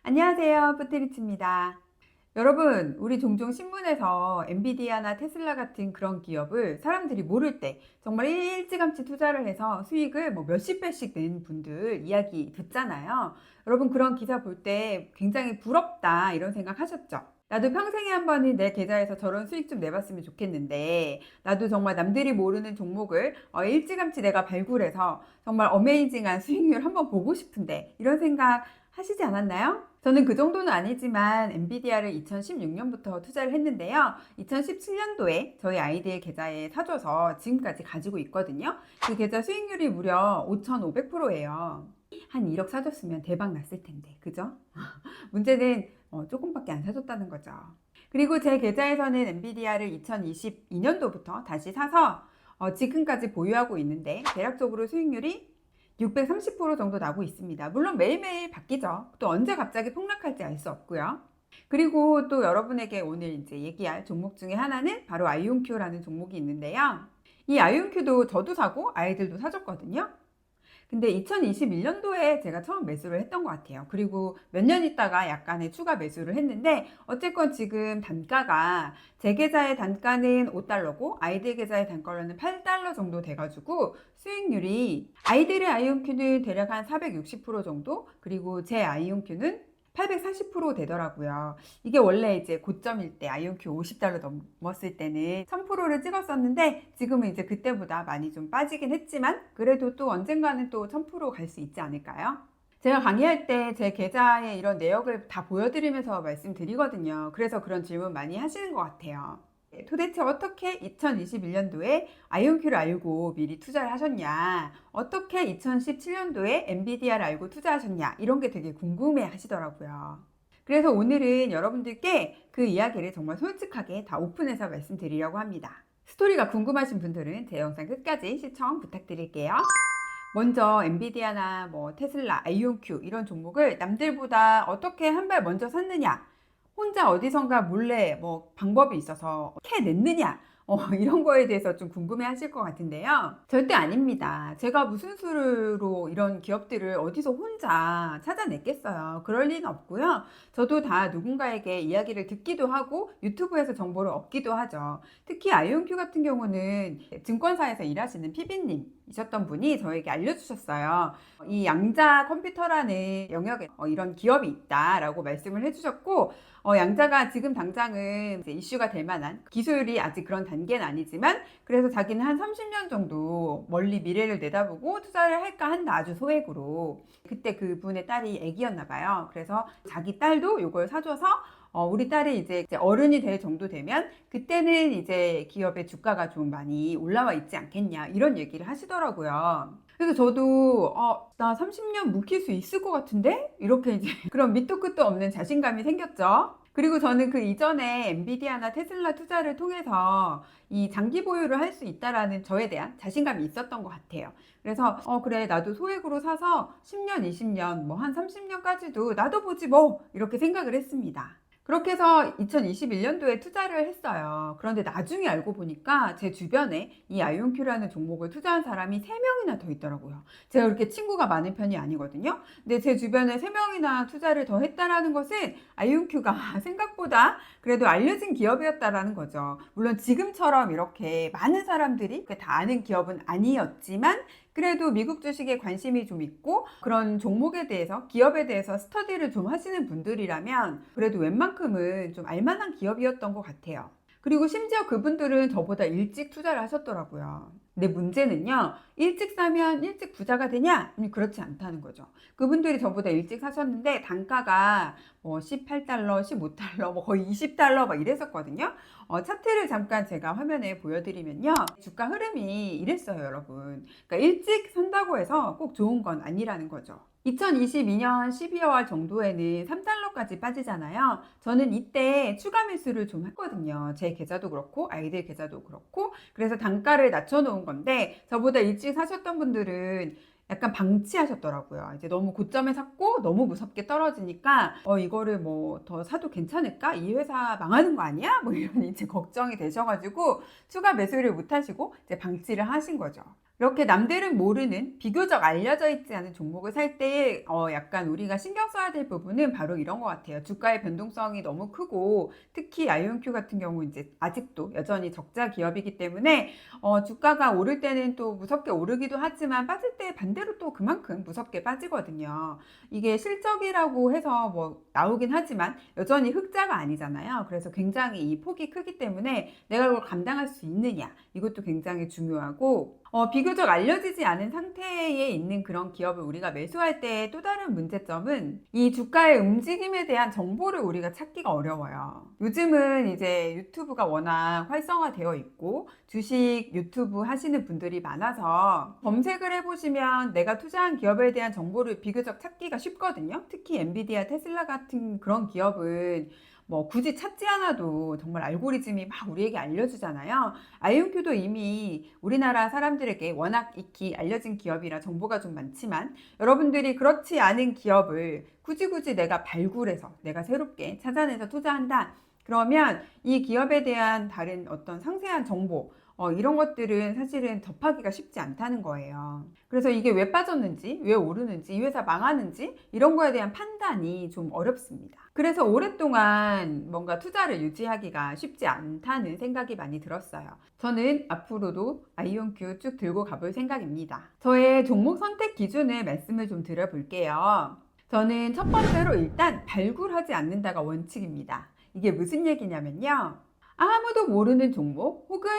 안녕하세요. 푸트리츠입니다. 여러분, 우리 종종 신문에서 엔비디아나 테슬라 같은 그런 기업을 사람들이 모를 때 정말 일찌감치 투자를 해서 수익을 뭐 몇십 배씩 낸 분들 이야기 듣잖아요. 여러분, 그런 기사 볼 때 굉장히 부럽다 이런 생각 하셨죠? 나도 평생에 한 번은 내 계좌에서 저런 수익 좀 내봤으면 좋겠는데, 나도 정말 남들이 모르는 종목을 일찌감치 내가 발굴해서 정말 어메이징한 수익률 한번 보고 싶은데, 이런 생각 하시지 않았나요? 저는 그 정도는 아니지만 엔비디아를 2016년부터 투자를 했는데요. 2017년도에 저희 아이들 계좌에 사줘서 지금까지 가지고 있거든요. 그 계좌 수익률이 무려 5,500%예요. 한 1억 사줬으면 대박 났을 텐데, 그죠? 문제는 조금밖에 안 사줬다는 거죠. 그리고 제 계좌에서는 엔비디아를 2022년도부터 다시 사서 지금까지 보유하고 있는데 대략적으로 수익률이 630% 정도 나고 있습니다. 물론 매일매일 바뀌죠. 또 언제 갑자기 폭락할지 알 수 없고요. 그리고 또 여러분에게 오늘 이제 얘기할 종목 중에 하나는 바로 아이온큐라는 종목이 있는데요. 이 아이온큐도 저도 사고 아이들도 사줬거든요. 근데 2021년도에 제가 처음 매수를 했던 것 같아요. 그리고 몇 년 있다가 약간의 추가 매수를 했는데 어쨌건 지금 단가가 제 계좌의 단가는 5달러고 아이들 계좌의 단가로는 8달러 정도 돼가지고 수익률이 아이들의 아이온큐는 대략 한 460% 정도, 그리고 제 아이온큐는 840% 되더라고요. 이게 원래 이제 고점일 때 아이온큐 50달러 넘었을 때는 1000%를 찍었었는데 지금은 이제 그때보다 많이 좀 빠지긴 했지만 그래도 또 언젠가는 또 1000% 갈 수 있지 않을까요? 제가 강의할 때 제 계좌의 이런 내역을 다 보여드리면서 말씀드리거든요. 그래서 그런 질문 많이 하시는 것 같아요. 도대체 어떻게 2021년도에 아이온큐를 알고 미리 투자를 하셨냐? 어떻게 2017년도에 엔비디아를 알고 투자하셨냐? 이런 게 되게 궁금해 하시더라고요. 그래서 오늘은 여러분들께 그 이야기를 정말 솔직하게 다 오픈해서 말씀드리려고 합니다. 스토리가 궁금하신 분들은 제 영상 끝까지 시청 부탁드릴게요. 먼저 엔비디아나 뭐 테슬라, 아이온큐 이런 종목을 남들보다 어떻게 한 발 먼저 샀느냐? 혼자 어디선가 몰래 뭐 방법이 있어서 캐냈느냐? 이런 거에 대해서 좀 궁금해 하실 것 같은데요. 절대 아닙니다. 제가 무슨 수로 이런 기업들을 어디서 혼자 찾아냈겠어요. 그럴 리는 없고요. 저도 다 누군가에게 이야기를 듣기도 하고 유튜브에서 정보를 얻기도 하죠. 특히 아이온큐 같은 경우는 증권사에서 일하시는 피비님 이셨던 분이 저에게 알려주셨어요. 이 양자 컴퓨터라는 영역에 이런 기업이 있다라고 말씀을 해주셨고, 양자가 지금 당장은 이제 이슈가 될 만한 기술이 아직 그런 단계는 아니지만 그래서 자기는 한 30년 정도 멀리 미래를 내다보고 투자를 할까 한다, 아주 소액으로. 그때 그분의 딸이 애기였나 봐요. 그래서 자기 딸도 이걸 사줘서 우리 딸이 이제 어른이 될 정도 되면 그때는 이제 기업의 주가가 좀 많이 올라와 있지 않겠냐 이런 얘기를 하시더라고요. 그래서 저도 나 30년 묵힐 수 있을 것 같은데? 이렇게 이제 그런 밑도 끝도 없는 자신감이 생겼죠. 그리고 저는 그 이전에 엔비디아나 테슬라 투자를 통해서 이 장기 보유를 할 수 있다라는 저에 대한 자신감이 있었던 것 같아요. 그래서 그래, 나도 소액으로 사서 10년, 20년, 뭐 한 30년까지도 나도 보지 뭐 이렇게 생각을 했습니다. 그렇게 해서 2021년도에 투자를 했어요. 그런데 나중에 알고 보니까 제 주변에 이 아이온큐라는 종목을 투자한 사람이 3명이나 더 있더라고요. 제가 그렇게 친구가 많은 편이 아니거든요. 근데 제 주변에 3명이나 투자를 더 했다라는 것은 아이온큐가 생각보다 그래도 알려진 기업이었다라는 거죠. 물론 지금처럼 이렇게 많은 사람들이 다 아는 기업은 아니었지만 그래도 미국 주식에 관심이 좀 있고 그런 종목에 대해서, 기업에 대해서 스터디를 좀 하시는 분들이라면 그래도 웬만큼은 좀 알만한 기업이었던 것 같아요. 그리고 심지어 그분들은 저보다 일찍 투자를 하셨더라고요. 근데 문제는요, 일찍 사면 일찍 부자가 되냐? 그렇지 않다는 거죠. 그분들이 저보다 일찍 사셨는데 단가가 뭐 18달러, 15달러, 뭐 거의 20달러 막 이랬었거든요. 차트를 잠깐 제가 화면에 보여드리면요, 주가 흐름이 이랬어요, 여러분. 그러니까 일찍 산다고 해서 꼭 좋은 건 아니라는 거죠. 2022년 12월 정도에는 3달러까지 빠지잖아요. 저는 이때 추가 매수를 좀 했거든요. 제 계좌도 그렇고 아이들 계좌도 그렇고. 그래서 단가를 낮춰놓은 건데 저보다 일찍 사셨던 분들은 약간 방치하셨더라고요. 이제 너무 고점에 샀고 너무 무섭게 떨어지니까 이거를 뭐 더 사도 괜찮을까? 이 회사 망하는 거 아니야? 뭐 이런 이제 걱정이 되셔가지고 추가 매수를 못 하시고 이제 방치를 하신 거죠. 이렇게 남들은 모르는 비교적 알려져 있지 않은 종목을 살 때 약간 우리가 신경 써야 될 부분은 바로 이런 것 같아요. 주가의 변동성이 너무 크고 특히 아이온큐 같은 경우 이제 아직도 여전히 적자 기업이기 때문에 주가가 오를 때는 또 무섭게 오르기도 하지만 빠질 때 반대로 또 그만큼 무섭게 빠지거든요. 이게 실적이라고 해서 뭐 나오긴 하지만 여전히 흑자가 아니잖아요. 그래서 굉장히 이 폭이 크기 때문에 내가 그걸 감당할 수 있느냐, 이것도 굉장히 중요하고 비교적 알려지지 않은 상태에 있는 그런 기업을 우리가 매수할 때 또 다른 문제점은 이 주가의 움직임에 대한 정보를 우리가 찾기가 어려워요. 요즘은 이제 유튜브가 워낙 활성화되어 있고 주식 유튜브 하시는 분들이 많아서 검색을 해보시면 내가 투자한 기업에 대한 정보를 비교적 찾기가 쉽거든요. 특히 엔비디아, 테슬라 같은 그런 기업은 뭐 굳이 찾지 않아도 정말 알고리즘이 막 우리에게 알려주잖아요. 아이온큐도 이미 우리나라 사람들에게 워낙 익히 알려진 기업이라 정보가 좀 많지만 여러분들이 그렇지 않은 기업을 굳이 내가 발굴해서 내가 새롭게 찾아내서 투자한다. 그러면 이 기업에 대한 다른 어떤 상세한 정보 이런 것들은 사실은 접하기가 쉽지 않다는 거예요. 그래서 이게 왜 빠졌는지, 왜 오르는지, 이 회사 망하는지 이런 거에 대한 판단이 좀 어렵습니다. 그래서 오랫동안 뭔가 투자를 유지하기가 쉽지 않다는 생각이 많이 들었어요. 저는 앞으로도 아이온큐 쭉 들고 가볼 생각입니다. 저의 종목 선택 기준을 말씀을 좀 드려볼게요. 저는 첫 번째로 일단 발굴하지 않는다가 원칙입니다. 이게 무슨 얘기냐면요. 아무도 모르는 종목 혹은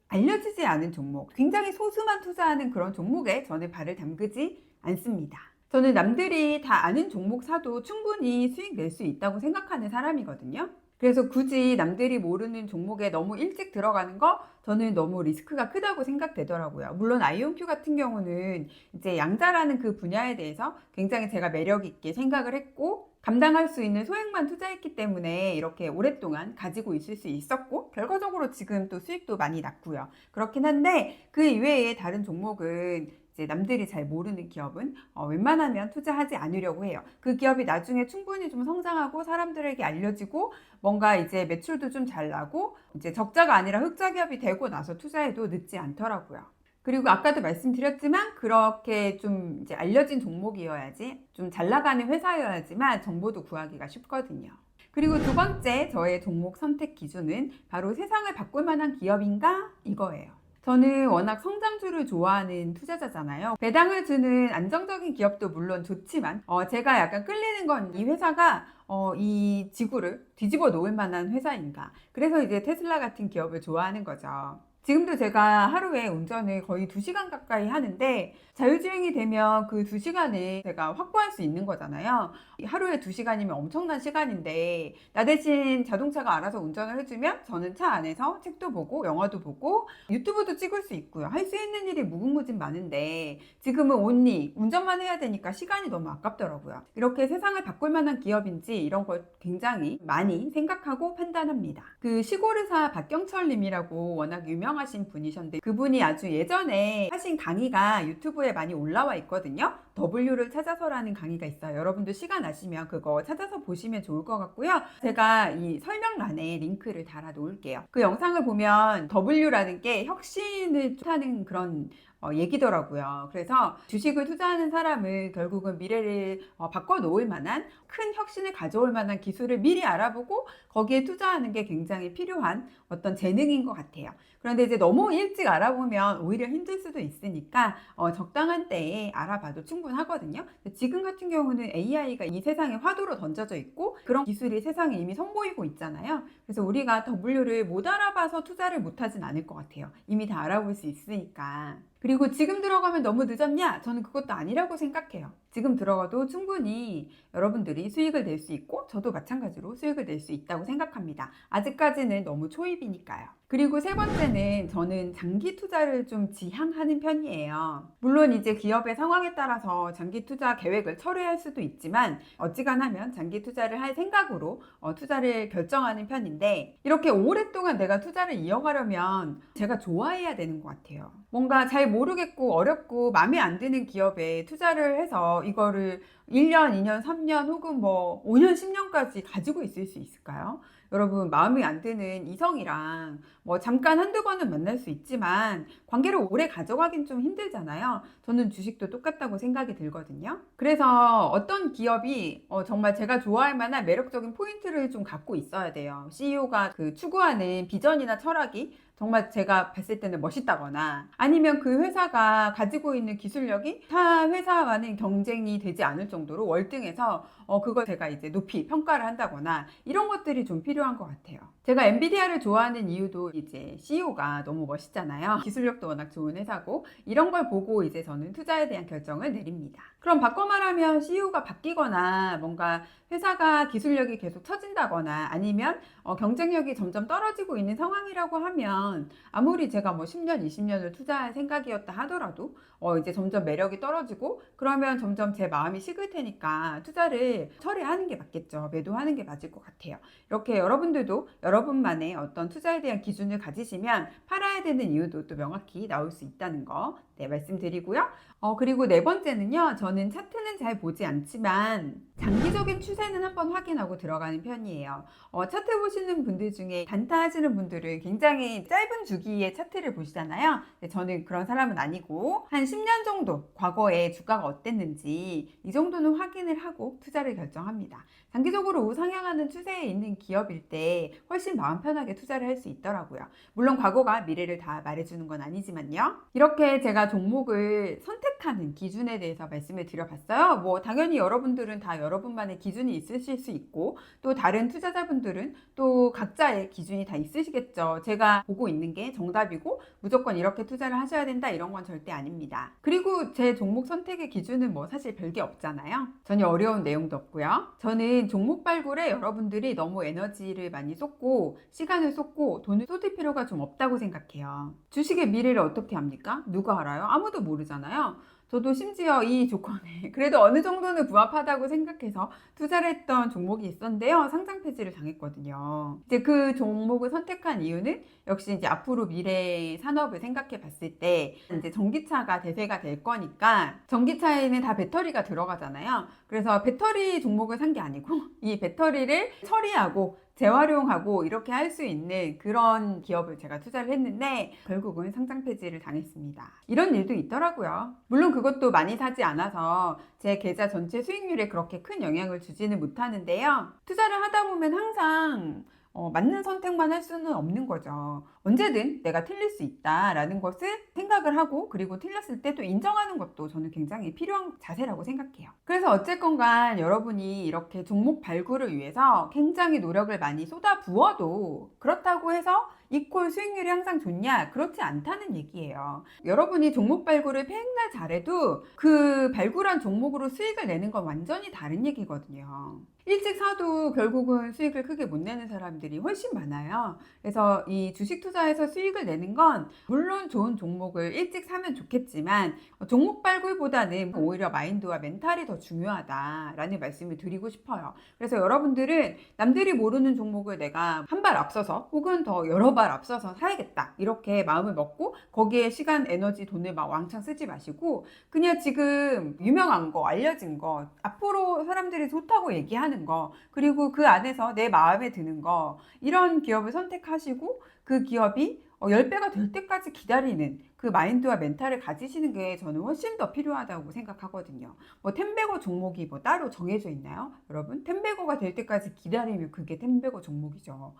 알려지지 않은 종목, 굉장히 소수만 투자하는 그런 종목에 저는 발을 담그지 않습니다. 저는 남들이 다 아는 종목 사도 충분히 수익 낼 수 있다고 생각하는 사람이거든요. 그래서 굳이 남들이 모르는 종목에 너무 일찍 들어가는 거 저는 너무 리스크가 크다고 생각되더라고요. 물론 아이온큐 같은 경우는 이제 양자라는 그 분야에 대해서 굉장히 제가 매력 있게 생각을 했고 감당할 수 있는 소액만 투자했기 때문에 이렇게 오랫동안 가지고 있을 수 있었고 결과적으로 지금 또 수익도 많이 났고요. 그렇긴 한데 그 이외에 다른 종목은 이제 남들이 잘 모르는 기업은 웬만하면 투자하지 않으려고 해요. 그 기업이 나중에 충분히 좀 성장하고 사람들에게 알려지고 뭔가 이제 매출도 좀 잘 나고 이제 적자가 아니라 흑자 기업이 되고 나서 투자해도 늦지 않더라고요. 그리고 아까도 말씀드렸지만 그렇게 좀 이제 알려진 종목이어야지 좀 잘 나가는 회사여야지만 정보도 구하기가 쉽거든요. 그리고 두 번째 저의 종목 선택 기준은 바로 세상을 바꿀 만한 기업인가 이거예요. 저는 워낙 성장주를 좋아하는 투자자잖아요. 배당을 주는 안정적인 기업도 물론 좋지만 제가 약간 끌리는 건 이 회사가 이 지구를 뒤집어 놓을 만한 회사인가. 그래서 이제 테슬라 같은 기업을 좋아하는 거죠. 지금도 제가 하루에 운전을 거의 2시간 가까이 하는데 자율주행이 되면 그 2시간을 제가 확보할 수 있는 거잖아요. 하루에 2시간이면 엄청난 시간인데 나 대신 자동차가 알아서 운전을 해주면 저는 차 안에서 책도 보고 영화도 보고 유튜브도 찍을 수 있고요. 할 수 있는 일이 무궁무진 많은데 지금은 온리 운전만 해야 되니까 시간이 너무 아깝더라고요. 이렇게 세상을 바꿀 만한 기업인지 이런 걸 굉장히 많이 생각하고 판단합니다. 그 시골의사 박경철 님이라고 워낙 유명하신 분이셨는데 그분이 아주 예전에 하신 강의가 유튜브에 많이 올라와 있거든요. W를 찾아서라는 강의가 있어요. 여러분도 시간 나시면 그거 찾아서 보시면 좋을 것 같고요. 제가 이 설명란에 링크를 달아 놓을게요. 그 영상을 보면 W라는 게 혁신을 하는 그런 얘기더라고요. 그래서 주식을 투자하는 사람은 결국은 미래를 바꿔놓을 만한 큰 혁신을 가져올 만한 기술을 미리 알아보고 거기에 투자하는 게 굉장히 필요한 어떤 재능인 것 같아요. 그런데 이제 너무 일찍 알아보면 오히려 힘들 수도 있으니까 적당한 때에 알아봐도 충분하거든요. 지금 같은 경우는 AI가 이 세상에 화두로 던져져 있고 그런 기술이 세상에 이미 선보이고 있잖아요. 그래서 우리가 W를 못 알아봐서 투자를 못하진 않을 것 같아요. 이미 다 알아볼 수 있으니까. 그리고 지금 들어가면 너무 늦었냐? 저는 그것도 아니라고 생각해요. 지금 들어가도 충분히 여러분들이 수익을 낼 수 있고 저도 마찬가지로 수익을 낼 수 있다고 생각합니다. 아직까지는 너무 초입이니까요. 그리고 세 번째는 저는 장기 투자를 좀 지향하는 편이에요. 물론 이제 기업의 상황에 따라서 장기 투자 계획을 철회할 수도 있지만 어지간하면 장기 투자를 할 생각으로 투자를 결정하는 편인데 이렇게 오랫동안 내가 투자를 이어가려면 제가 좋아해야 되는 것 같아요. 뭔가 잘 모르겠고 어렵고 마음에 안 드는 기업에 투자를 해서 이거를 1년, 2년, 3년 혹은 뭐 5년, 10년까지 가지고 있을 수 있을까요? 여러분, 마음에 안 드는 이성이랑 뭐 잠깐 한두 번은 만날 수 있지만 관계를 오래 가져가긴 좀 힘들잖아요. 저는 주식도 똑같다고 생각이 들거든요. 그래서 어떤 기업이 정말 제가 좋아할 만한 매력적인 포인트를 좀 갖고 있어야 돼요. CEO가 그 추구하는 비전이나 철학이 정말 제가 봤을 때는 멋있다거나, 아니면 그 회사가 가지고 있는 기술력이 타 회사와는 경쟁이 되지 않을 정도로 월등해서 그걸 제가 이제 높이 평가를 한다거나, 이런 것들이 좀 필요한 것 같아요. 제가 엔비디아를 좋아하는 이유도 이제 CEO가 너무 멋있잖아요. 기술력도 워낙 좋은 회사고, 이런 걸 보고 이제 저는 투자에 대한 결정을 내립니다. 그럼 바꿔 말하면 CEO가 바뀌거나 뭔가 회사가 기술력이 계속 처진다거나 아니면 경쟁력이 점점 떨어지고 있는 상황이라고 하면, 아무리 제가 뭐 10년, 20년을 투자할 생각이었다 하더라도 이제 점점 매력이 떨어지고, 그러면 점점 제 마음이 식을 테니까 투자를 처리하는 게 맞겠죠. 매도하는 게 맞을 것 같아요. 이렇게 여러분들도 여러분만의 어떤 투자에 대한 기준을 가지시면 팔아야 되는 이유도 또 명확히 나올 수 있다는 거 말씀드리고요. 그리고 네 번째는요. 저는 차트는 잘 보지 않지만 장기적인 추세는 한번 확인하고 들어가는 편이에요. 차트 보시는 분들 중에 단타 하시는 분들은 굉장히 짧은 주기의 차트를 보시잖아요. 저는 그런 사람은 아니고 한 10년 정도 과거에 주가가 어땠는지 이 정도는 확인을 하고 투자를 결정합니다. 장기적으로 우상향하는 추세에 있는 기업일 때 훨씬 마음 편하게 투자를 할 수 있더라고요. 물론 과거가 미래를 다 말해주는 건 아니지만요. 이렇게 제가 종목을 선택하는 기준에 대해서 말씀을 드려봤어요. 뭐 당연히 여러분들은 다 여러분만의 기준이 있으실 수 있고, 또 다른 투자자분들은 또 각자의 기준이 다 있으시겠죠. 제가 보고 있는 게 정답이고 무조건 이렇게 투자를 하셔야 된다, 이런 건 절대 아닙니다. 그리고 제 종목 선택의 기준은 뭐 사실 별게 없잖아요. 전혀 어려운 내용도 없고요. 저는 종목 발굴에 여러분들이 너무 에너지를 많이 쏟고 시간을 쏟고 돈을 쏟을 필요가 좀 없다고 생각해요. 주식의 미래를 어떻게 합니까? 누가 알아요? 아무도 모르잖아요. 저도 심지어 이 조건에 그래도 어느 정도는 부합하다고 생각해서 투자를 했던 종목이 있었는데요. 상장 폐지를 당했거든요. 이제 그 종목을 선택한 이유는 역시 이제 앞으로 미래 산업을 생각해 봤을 때 이제 전기차가 대세가 될 거니까, 전기차에는 다 배터리가 들어가잖아요. 그래서 배터리 종목을 산 게 아니고 이 배터리를 처리하고 재활용하고 이렇게 할 수 있는 그런 기업을 제가 투자를 했는데 결국은 상장 폐지를 당했습니다. 이런 일도 있더라고요. 물론 그것도 많이 사지 않아서 제 계좌 전체 수익률에 그렇게 큰 영향을 주지는 못하는데요. 투자를 하다 보면 항상 맞는 선택만 할 수는 없는 거죠. 언제든 내가 틀릴 수 있다라는 것을 생각을 하고, 그리고 틀렸을 때 또 인정하는 것도 저는 굉장히 필요한 자세라고 생각해요. 그래서 어쨌건 간 여러분이 이렇게 종목 발굴을 위해서 굉장히 노력을 많이 쏟아 부어도 그렇다고 해서 이퀄 수익률이 항상 좋냐? 그렇지 않다는 얘기예요. 여러분이 종목 발굴을 맨날 잘해도 그 발굴한 종목으로 수익을 내는 건 완전히 다른 얘기거든요. 일찍 사도 결국은 수익을 크게 못 내는 사람들이 훨씬 많아요. 그래서 이 주식 투자에서 수익을 내는 건 물론 좋은 종목을 일찍 사면 좋겠지만 종목 발굴보다는 오히려 마인드와 멘탈이 더 중요하다라는 말씀을 드리고 싶어요. 그래서 여러분들은 남들이 모르는 종목을 내가 한 발 앞서서 혹은 더 여러 발 앞서서 사야겠다, 이렇게 마음을 먹고 거기에 시간, 에너지, 돈을 막 왕창 쓰지 마시고, 그냥 지금 유명한 거, 알려진 거, 앞으로 사람들이 좋다고 얘기하는 거, 그리고 그 안에서 내 마음에 드는 거, 이런 기업을 선택하시고 그 기업이 10배가 될 때까지 기다리는 그 마인드와 멘탈을 가지시는 게 저는 훨씬 더 필요하다고 생각하거든요. 뭐 텐베거 종목이 뭐 따로 정해져 있나요? 여러분, 텐베거가 될 때까지 기다리면 그게 텐베거 종목이죠.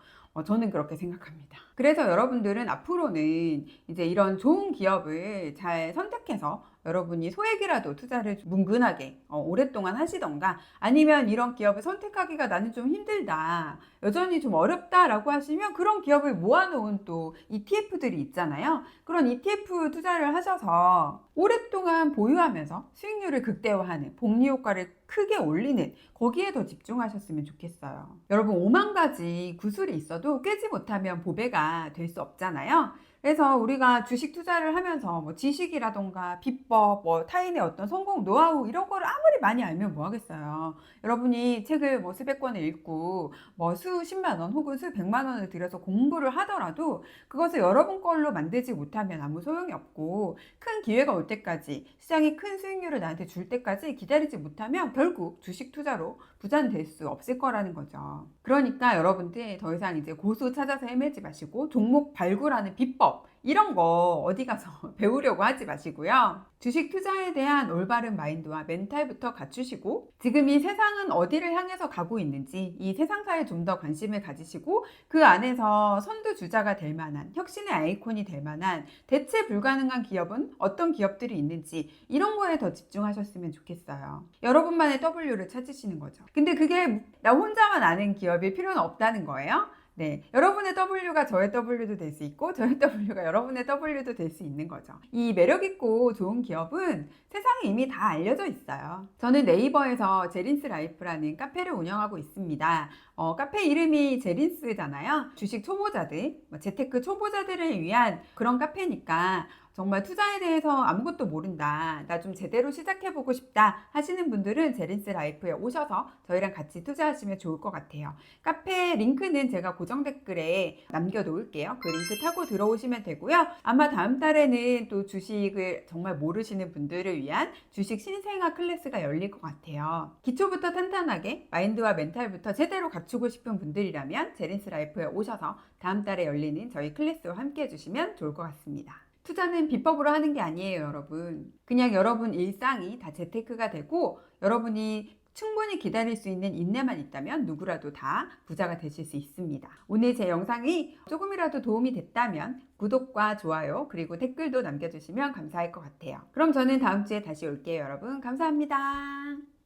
저는 그렇게 생각합니다. 그래서 여러분들은 앞으로는 이제 이런 좋은 기업을 잘 선택해서 여러분이 소액이라도 투자를 뭉근하게 오랫동안 하시던가, 아니면 이런 기업을 선택하기가 나는 좀 힘들다, 여전히 좀 어렵다라고 하시면 그런 기업을 모아놓은 또 ETF들이 있잖아요. 그런 ETF 투자를 하셔서 오랫동안 보유하면서 수익률을 극대화하는, 복리 효과를 크게 올리는, 거기에 더 집중하셨으면 좋겠어요. 여러분, 5만 가지 구슬이 있어도 깨지 못하면 보배가 될 수 없잖아요. 그래서 우리가 주식 투자를 하면서 뭐 지식이라던가 비법, 뭐 타인의 어떤 성공 노하우 이런 거를 아무리 많이 알면 뭐 하겠어요. 여러분이 책을 뭐 수백 권을 읽고 뭐 수십만 원 혹은 수백만 원을 들여서 공부를 하더라도 그것을 여러분 걸로 만들지 못하면 아무 소용이 없고, 큰 기회가 올 때까지, 시장이 큰 수익률을 나한테 줄 때까지 기다리지 못하면 결국 주식 투자로 부자는 될 수 없을 거라는 거죠. 그러니까 여러분들 더 이상 이제 고수 찾아서 헤매지 마시고 종목 발굴하는 비법 이런 거 어디 가서 배우려고 하지 마시고요. 주식 투자에 대한 올바른 마인드와 멘탈부터 갖추시고, 지금 이 세상은 어디를 향해서 가고 있는지 이 세상사에 좀 더 관심을 가지시고, 그 안에서 선두주자가 될 만한, 혁신의 아이콘이 될 만한 대체 불가능한 기업은 어떤 기업들이 있는지 이런 거에 더 집중하셨으면 좋겠어요. 여러분만의 W를 찾으시는 거죠. 근데 그게 나 혼자만 아는 기업일 필요는 없다는 거예요. 네, 여러분의 W가 저의 W도 될 수 있고 저의 W가 여러분의 W도 될 수 있는 거죠. 이 매력있고 좋은 기업은 세상에 이미 다 알려져 있어요. 저는 네이버에서 제린스 라이프라는 카페를 운영하고 있습니다. 카페 이름이 제린스잖아요. 주식 초보자들, 재테크 초보자들을 위한 그런 카페니까 정말 투자에 대해서 아무것도 모른다, 나 좀 제대로 시작해보고 싶다 하시는 분들은 제린스 라이프에 오셔서 저희랑 같이 투자하시면 좋을 것 같아요. 카페 링크는 제가 고정 댓글에 남겨놓을게요. 그 링크 타고 들어오시면 되고요. 아마 다음 달에는 또 주식을 정말 모르시는 분들을 위한 주식 신생아 클래스가 열릴 것 같아요. 기초부터 탄탄하게 마인드와 멘탈부터 제대로 갖추고 싶은 분들이라면 제린스 라이프에 오셔서 다음 달에 열리는 저희 클래스와 함께 해주시면 좋을 것 같습니다. 투자는 비법으로 하는 게 아니에요, 여러분. 그냥 여러분 일상이 다 재테크가 되고 여러분이 충분히 기다릴 수 있는 인내만 있다면 누구라도 다 부자가 되실 수 있습니다. 오늘 제 영상이 조금이라도 도움이 됐다면 구독과 좋아요 그리고 댓글도 남겨주시면 감사할 것 같아요. 그럼 저는 다음 주에 다시 올게요, 여러분. 감사합니다.